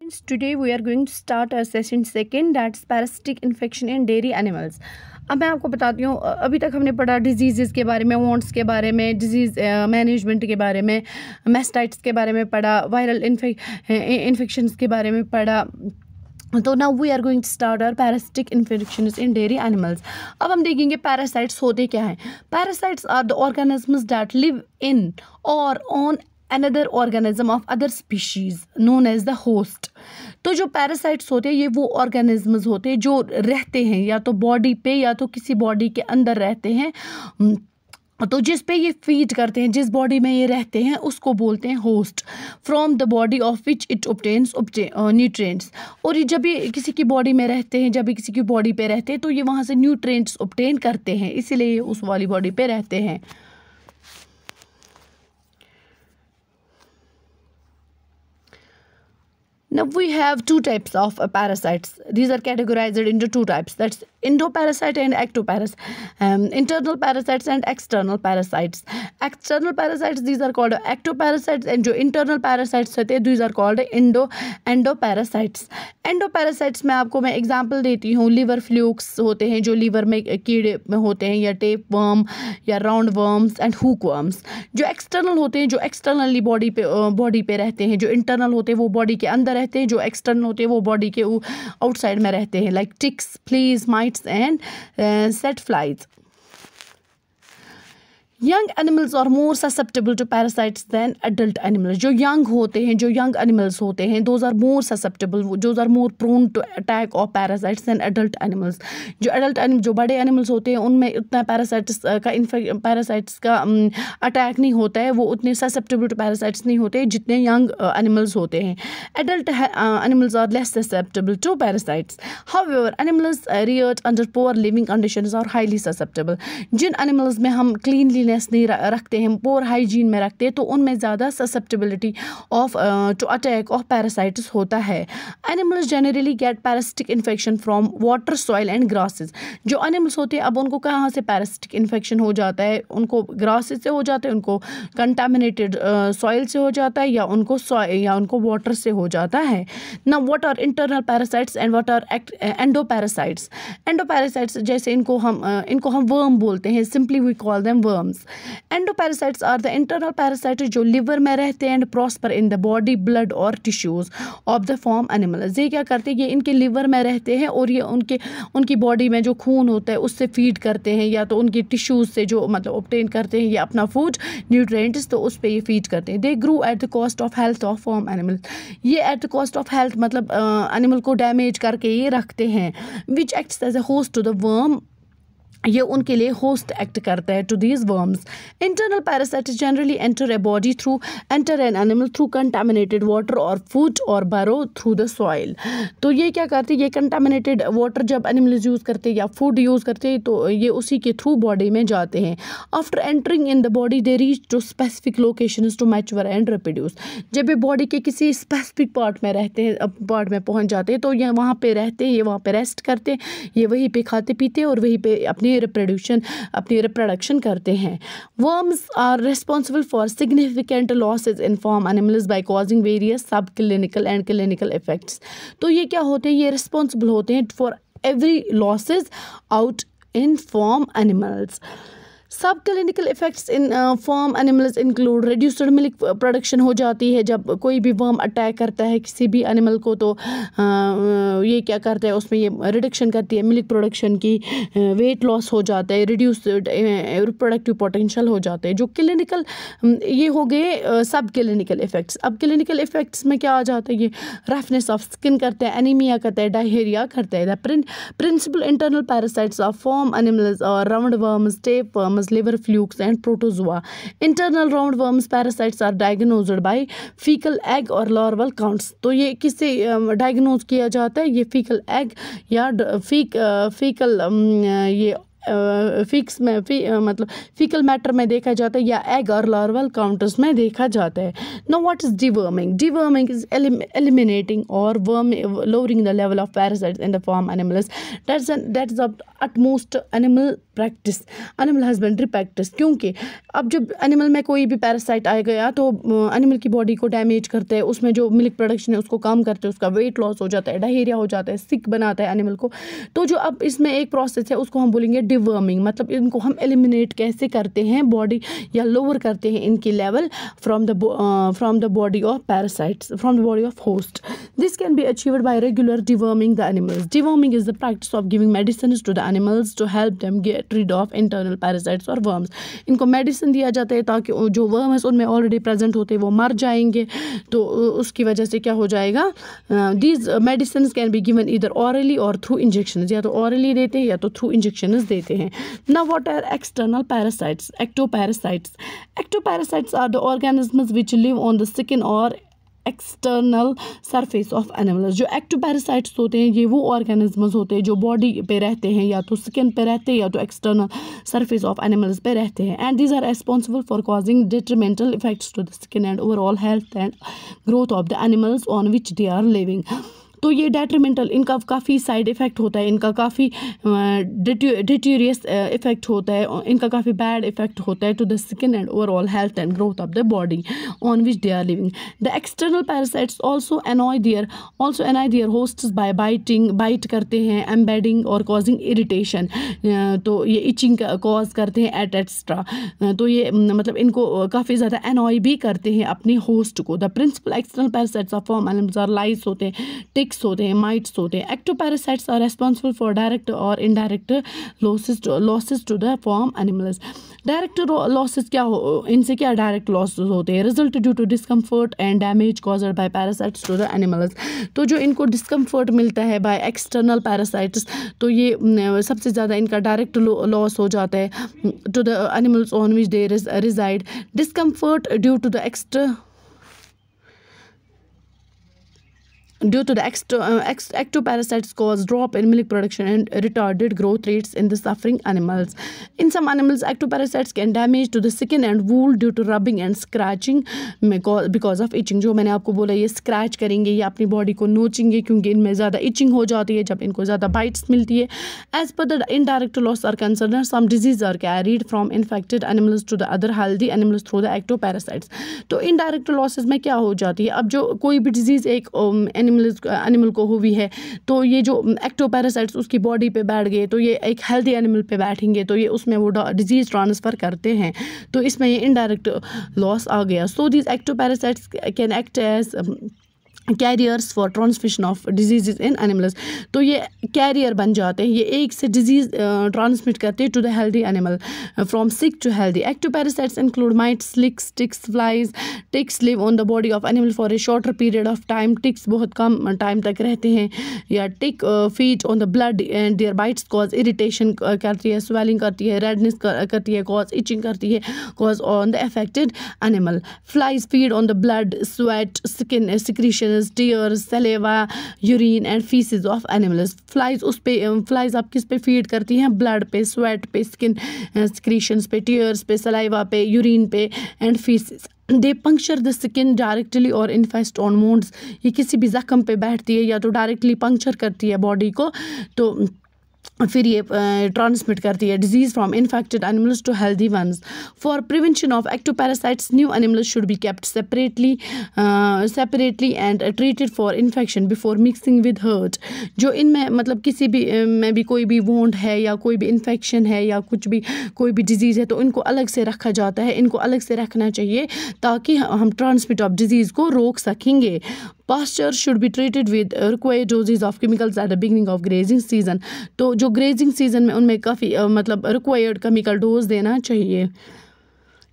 Today we are going to start our session second, that's parasitic infection in dairy animals. अब मैं आपको बताती हूँ, अभी तक हमने पढ़ा डिजीज़ के बारे में, वॉन्ट्स के बारे में, डिजीज़ मैनेजमेंट के बारे में, मेस्टाइट्स के बारे में पढ़ा, वायरल इन्फेक्शंस के बारे में पढ़ा. तो now we are going to start our parasitic infections in dairy animals. अब हम देखेंगे पैरासाइट्स होते क्या हैं. Parasites are the organisms that live in or on another organism of other species known as the host. तो जो parasites होते हैं ये वो ऑर्गेनिजम्स होते हैं जो रहते हैं या तो बॉडी पे या तो किसी बॉडी के अंदर रहते हैं. तो जिस पे ये फीड करते हैं, जिस बॉडी में ये रहते हैं उसको बोलते हैं host. From the body of which it obtains nutrients. और ये जब ये किसी की बॉडी में रहते हैं, जब ये किसी की बॉडी पे रहते हैं तो ये वहाँ से न्यूट्रिएंट्स obtain करते हैं, इसीलिए ये उस वाली बॉडी पे रहते हैं. Now we have two types of parasites. These are categorized into two types. That's endoparasite and ectoparasite. Internal parasites and external parasites. External parasites, these are called ectoparasites, and जो internal parasites होते हैं, these are called endoparasites. Endoparasites में आपको मैं example देती हूँ. Liver flukes होते हैं जो लीवर में कीड़े में होते हैं, या टेप वर्म या round worms and hook worms. जो एक्सटर्नल होते हैं, जो एक्सटर्नली बॉडी पे रहते हैं. जो इंटरनल होते हैं वो बॉडी के अंदर रहते हैं, जो एक्सटर्नल होते हैं वो बॉडी के आउटसाइड में रहते हैं, like ticks, fleas, mites and tsetse flies. Young animals are more susceptible to parasites than adult animals. जो यंग होते हैं, जो यंग एनिमल्स होते हैं, those are more susceptible, those are more prone to attack of parasites than adult animals. जो बड़े animals होते हैं उनमें उतना पैरासाइट्स का अटैक नहीं होता है, वो उतने ससेप्टेबल टू पैरासाइट्स नहीं होते जितने यंग एनिमल्स होते हैं. Adult animals are less susceptible to parasites. However animals reared under poor living conditions are highly susceptible. जिन एनिमल्स में हम क्लीनलीनेस नहीं रखते हैं, पोर हाइजीन में रखते हैं, तो उनमें ज़्यादा susceptibility of to attack of parasites होता है. Animals generally get parasitic infection from water, soil and grasses. जो एनिमल्स होते हैं, अब उनको कहाँ से पैरासिटिक इन्फेक्शन हो जाता है? उनको ग्रासेस से हो जाता है, उनको कंटामिनेटेड सॉइल से हो जाता है, या उनको वाटर से हो जाता है. ना what are internal parasites and what are endoparasites. Endoparasites जैसे इनको हम वर्म बोलते हैं, simply we call them worms. Endoparasites are the internal parasites जो लिवर में रहते हैं and prosper in the body, blood और tissues of the farm animals. ये क्या करते हैं? ये इनके लिवर में रहते हैं और ये उनकी बॉडी में जो खून होता है उससे फीड करते हैं, या तो उनकी टिश्यूज से जो मतलब ऑब्टेन करते हैं ये अपना फूड न्यूट्रिएंट्स, तो उस पर ये फीड करते हैं. They grow at the cost of health of farm animal. ये at the cost of health मतलब एनिमल को डैमेज करके ये रखते हैं. Which acts as a host to the worm. ये उनके लिए होस्ट एक्ट करता है to these worms. Internal parasites generally enter an animal through contaminated water और फूड और बरो थ्रू द सॉइल. तो ये क्या करते हैं? ये कंटामिनेटेड वाटर जब एनिमल्स यूज़ करते हैं या फूड यूज़ करते हैं तो ये उसी के थ्रू बॉडी में जाते हैं. After entering in the body they reach to specific locations to mature and reproduce. जब ये बॉडी के किसी स्पेसिफिक पार्ट में रहते हैं, पार्ट में पहुँच जाते हैं, तो ये वहाँ पे रहते हैं, ये वहाँ पे रेस्ट करते हैं, ये वहीं पे खाते पीते हैं और वहीं पे अपनी रिप्रोडक्शन करते हैं. Worms are responsible for significant losses in farm animals by causing various sub clinical and clinical effects. तो ये क्या होते हैं? ये रिस्पॉन्सिबल होते हैं for every losses out in farm animals. Sub clinical effects in farm animals include reduced milk production हो जाती है जब कोई भी वर्म अटैक करता है किसी भी एनिमल को, तो ये क्या करता है? उसमें ये रिडक्शन करती है मिल्क प्रोडक्शन की. वेट लॉस हो जाता है, रिड्यूस्ड रिप्रोडक्टिव पोटेंशियल हो जाता है. जो क्लिनिकल ये हो गए सब क्लिनिकल इफेक्ट्स. अब क्लिनिकल इफेक्ट्स में क्या आ जाता है? ये रफनेस ऑफ स्किन करता है, एनीमिया करता है, डायरिया करता है. Principal internal parasites of farm animals और round worms, tape worms, liver flukes and protozoa. Internal roundworms parasites are diagnosed by fecal egg or larval counts. तो ये किससे डायग्नोज किया जाता है? ये fecal egg या fecal ये फिक्स में मतलब फीकल मैटर में देखा जाता है या एग और लार्वल काउंटर्स में देखा जाता है. Now what is deworming? Deworming is eliminating or lowering the level of parasites in the farm animals. That is of utmost animal practice, animal husbandry practice. क्योंकि अब जब एनिमल में कोई भी पैरासाइट आ गया तो एनिमल की बॉडी को डैमेज करता है, उसमें जो मिल्क प्रोडक्शन है उसको कम करते हैं, उसका वेट लॉस हो जाता है, डायरिया हो जाता है, सिक बनाता है एनिमल को। तो जो अब इसमें एक प्रोसेस है उसको हम बोलेंगे डिवर्मिंग, मतलब इनको हम एलिमिनेट कैसे करते हैं बॉडी या लोअर करते हैं इनकी level from the body of parasites, from the body of host. This can be achieved by regular deworming the animals. Deworming is the practice of giving medicine to the animals to help them get rid of internal parasites और worms। इनको medicine दिया जाता है ताकि जो worms उनमें already present होते हैं वो मर जाएंगे, तो उसकी वजह से क्या हो जाएगा, these medicine can be given either hourly और थ्रू इंजेक्शन, या तो ऑरली देते हैं या तो थ्रू इंजेक्शन देते हैं। Now what are external parasites? Ectoparasites. Ectoparasites are the organisms which live on the skin or external surface of animals. जो एक्टोपैरासाइट्स होते हैं ये वो ऑर्गेनिजम्स होते हैं जो बॉडी पे रहते हैं, या तो स्किन पे रहते हैं या तो एक्सटर्नल सरफेस ऑफ एनिमल्स पे रहते हैं, and these are responsible for causing detrimental effects to the skin and overall health and growth of the animals on which they are living. तो ये डेट्रीमेंटल, इनका काफ़ी साइड इफ़ेक्ट होता है, इनका काफ़ी डिटीरियस इफ़ेक्ट होता है, इनका काफ़ी बैड इफ़ेक्ट होता है to the skin and overall health and growth of the body on which they are living. The external parasites also annoy their hosts by bite करते हैं, एम्बेडिंग और कॉजिंग इरिटेशन, तो ये इचिंग कॉज करते हैं etcetera. तो ये मतलब इनको काफ़ी ज़्यादा अनॉय भी करते हैं अपने होस्ट को। The principal external parasites of farm animals are lice होते हैं, टिक्स होते हैं, माइट्स होते हैं। Ectoparasites are responsible for direct और indirect losses to the farm animals. Direct losses क्या हो, इनसे क्या डायरेक्ट लॉसेस होते हैं? Result due to discomfort and damage caused by parasites to the animals. तो जो इनको डिस्कम्फर्ट मिलता है बाय एक्सटर्नल पैरासाइट्स, तो ये सबसे ज़्यादा इनका डायरेक्ट लॉस हो जाता है to the animals on which they reside. Discomfort due to the ectoparasites cause drop in milk production and retarded growth rates in the suffering animals. In some animals, ectoparasites can damage to the skin and wool due to rubbing and scratching because of itching. जो मैंने आपको बोला ये scratch करेंगे, ये अपनी body को नोचेंगे क्योंकि इनमें ज़्यादा इचिंग हो जाती है जब इनको ज़्यादा बाइट्स मिलती है। As per the indirect loss are concerned, some diseases are carried from infected animals to the other healthy animals through the ectoparasites. तो indirect losses में क्या हो जाती है, अब जो कोई भी डिजीज़ एक एनिमल को हुई है तो ये जो एक्टोपैरासाइट्स उसकी बॉडी पे बैठ गए तो ये एक हेल्दी एनिमल पे बैठेंगे तो ये उसमें वो डिजीज़ ट्रांसफ़र करते हैं, तो इसमें ये इनडायरेक्ट लॉस आ गया। So these ectoparasites can act as carriers for transmission of disease in animals. तो ये कैरियर बन जाते हैं, ये एक से डिजीज़ ट्रांसमिट करते हैं to the healthy animal from sick to healthy. Ectoparasites include mites, lice, ticks, flies. Ticks live on the body of animal for a shorter period of time. Ticks बहुत कम टाइम तक रहते हैं, या tick feed on the blood and their bites cause irritation करती है, swelling करती है, रेडनेस करती है, कॉज इचिंग करती है, cause on the affected animal. Flies feed on the blood, sweat, skin secretion, tears, saliva, urine and feces of animals. Flies आप किस पे फीड करती हैं? ब्लड पे, स्वेट पे, स्किन सिक्रीशंस पे, टीयर्स पे, सलाइवा पे, यूरिन पे and faeces. They puncture the skin directly और इन्फेस्ट ऑन वुंड्स। ये किसी भी जख्म पे बैठती है या तो डायरेक्टली पंक्चर करती है बॉडी को, तो फिर ये ट्रांसमिट करती है disease from infected animals to healthy ones. For prevention of ectoparasites new animals should be kept separately and treated for infection before mixing with herd. जो इनमें मतलब किसी भी में भी कोई भी वोंड है या कोई भी इन्फेक्शन है या कुछ भी कोई भी डिजीज़ है तो इनको अलग से रखा जाता है, इनको अलग से रखना चाहिए ताकि हम ट्रांसमिट ऑफ डिजीज़ को रोक सकेंगे। Pasture should be treated with required doses of chemicals at the beginning of grazing season। तो जो ग्रेजिंग सीजन में उनमें काफ़ी मतलब रिक्वायर्ड केमिकल डोज देना चाहिए।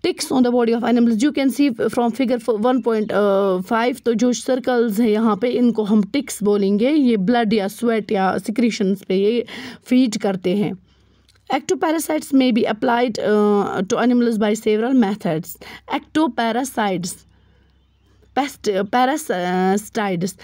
Ticks on the body of animals you can see from figure 1.5। तो जो सर्कल्स है यहाँ पे इनको हम टिक्स बोलेंगे, ये ब्लड या स्वेट या सिक्रीशंस पे ये फीड करते हैं। Ectoparasites may be applied to animals by several methods. Ectoparasites, parasitides।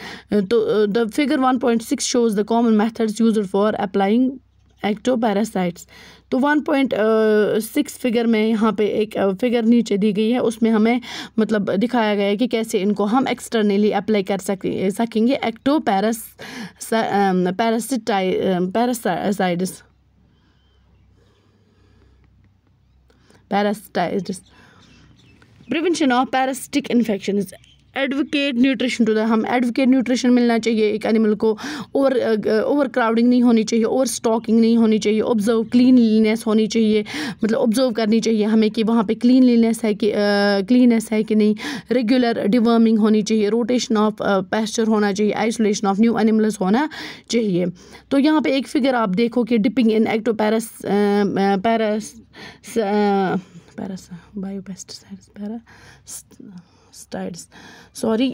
तो the figure 1.6 shows the common methods used for applying ectoparasites। तो 1.6 फिगर में यहाँ पे एक फिगर नीचे दी गई है, उसमें हमें मतलब दिखाया गया है कि कैसे इनको हम एक्सटर्नली अप्लाई कर सकेंगे ectoparasiticides. parasites. Prevention of parasitic infections. Advocate nutrition to the, हम एडवोकेट न्यूट्रिशन मिलना चाहिए एक एनिमल को, ओवर क्राउडिंग नहीं होनी चाहिए, ओवर स्टॉकिंग नहीं होनी चाहिए, ऑब्जर्व क्लीनलीनेस होनी चाहिए, मतलब ऑब्जर्व करनी चाहिए हमें कि वहाँ पे क्लीनलीनेस है कि क्लीननेस है कि नहीं, रेगुलर डिवर्मिंग होनी चाहिए, रोटेशन ऑफ पैस्चर होना चाहिए, आइसोलेशन ऑफ न्यू एनिमल्स होना चाहिए। तो यहाँ पे एक फिगर आप देखो कि डिपिंग इन सॉरी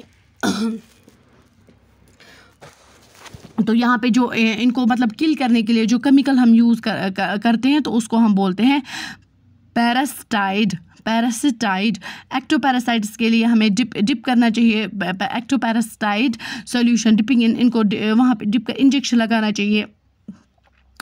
तो यहाँ पे जो इनको मतलब किल करने के लिए जो केमिकल हम यूज़ करते हैं तो उसको हम बोलते हैं पैरासाइट। एक्टोपैरासाइट्स के लिए हमें डिप करना चाहिए एक्टोपैरासाइट सॉल्यूशन, डिपिंग इन, इनको वहाँ पे डिप कर इंजेक्शन लगाना चाहिए,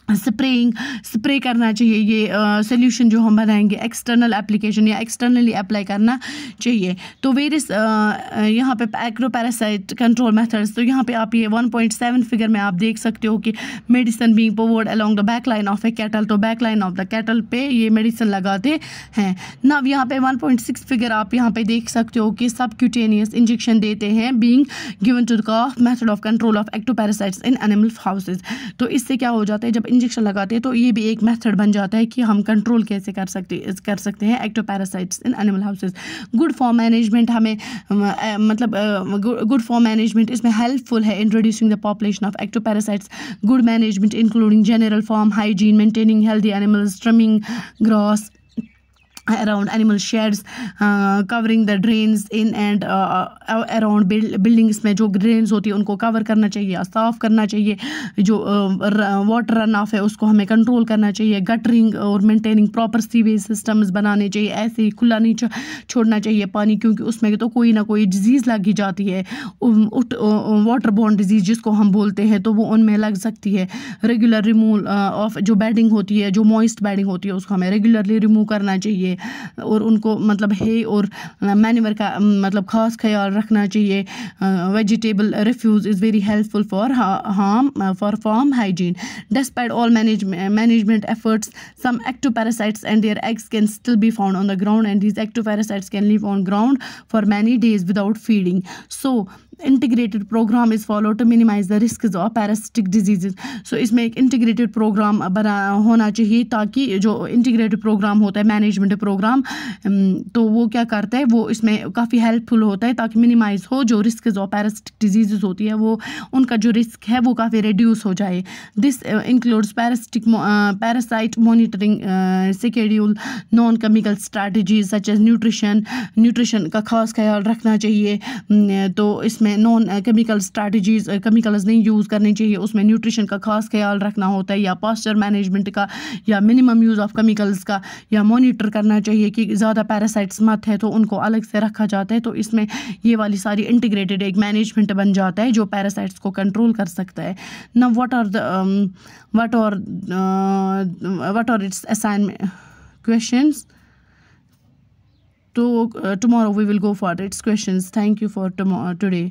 स्प्रे करना चाहिए, ये सोल्यूशन जो हम बनाएंगे, एक्सटर्नल एप्लीकेशन या एक्सटर्नली अप्लाई करना चाहिए। तो वेरियस यहाँ पे एक्टोपैरासाइट कंट्रोल मेथड्स, तो यहाँ पे आप ये 1.7 फिगर में आप देख सकते हो कि medicine being poured along the back line of a cattle, तो back line of the cattle पे ये मेडिसिन लगाते हैं ना। यहाँ पे 1.6 फिगर आप यहाँ पे देख सकते हो कि सबक्यूटेनियस इंजेक्शन देते हैं being given to the calf, method of control of ectoparasites in animal houses. तो इससे क्या हो जाता है, जब इंजेक्शन लगाते हैं तो ये भी एक मेथड बन जाता है कि हम कंट्रोल कैसे कर सकते हैं ectoparasites in animal houses. Good form management हमें मतलब गुड फॉर्म मैनेजमेंट इसमें हेल्पफुल है in reducing the population of ectoparasites. Good management including general form hygiene, maintaining healthy animals, trimming grass around animal sheds, covering the drains in and around buildings में जो drains होती है उनको cover करना चाहिए, साफ़ करना चाहिए, जो water run off है उसको हमें control करना चाहिए, guttering और maintaining proper sewage systems बनाने चाहिए, ऐसे ही खुला नहीं छोड़ना चाहिए पानी, क्योंकि उसमें तो कोई ना कोई disease लग ही जाती है, water borne disease जिसको हम बोलते हैं, तो वो उनमें लग सकती है। regular removal of जो bedding होती है, जो moist bedding होती है उसको हमें regularly remove करना चाहिए, और उनको मतलब है और मैन्यूवर का मतलब खास ख्याल रखना चाहिए। Vegetable refuse is very helpful for farm hygiene. Despite all management efforts, some ectoparasites and their eggs can still be found on the ground and these ectoparasites can live on ground for many days without feeding. So integrated programme is follow to minimise the risk of parasitic disease. So इसमें एक integrated programme बना होना चाहिए, ताकि जो integrated programme होता है management programme, तो वो क्या करता है, वो इसमें काफ़ी हेल्पफुल होता है ताकि मिनिमाइज हो जो रिस्क ऑफ पैरासिटिक डिजीज़ होती है, वो उनका जो रिस्क है वो काफ़ी रिड्यूस हो जाए। This includes parasite monitoring schedule, non chemical strategies such as nutrition का खास ख्याल रखना चाहिए। तो इसमें नॉन केमिकल स्ट्रैटेजीज, केमिकल्स नहीं यूज़ करनी चाहिए, उसमें न्यूट्रिशन का खास ख्याल रखना होता है, या पास्चर मैनेजमेंट का, या मिनिमम यूज़ ऑफ केमिकल्स का, या मॉनिटर करना चाहिए कि ज़्यादा पैरासाइट्स मत है तो उनको अलग से रखा जाता है। तो इसमें ये वाली सारी इंटीग्रेटेड एक मैनेजमेंट बन जाता है जो पैरासाइट्स को कंट्रोल कर सकता है। ना what are its assignment questions, तो tomorrow we will go for its questions. Thank you for today.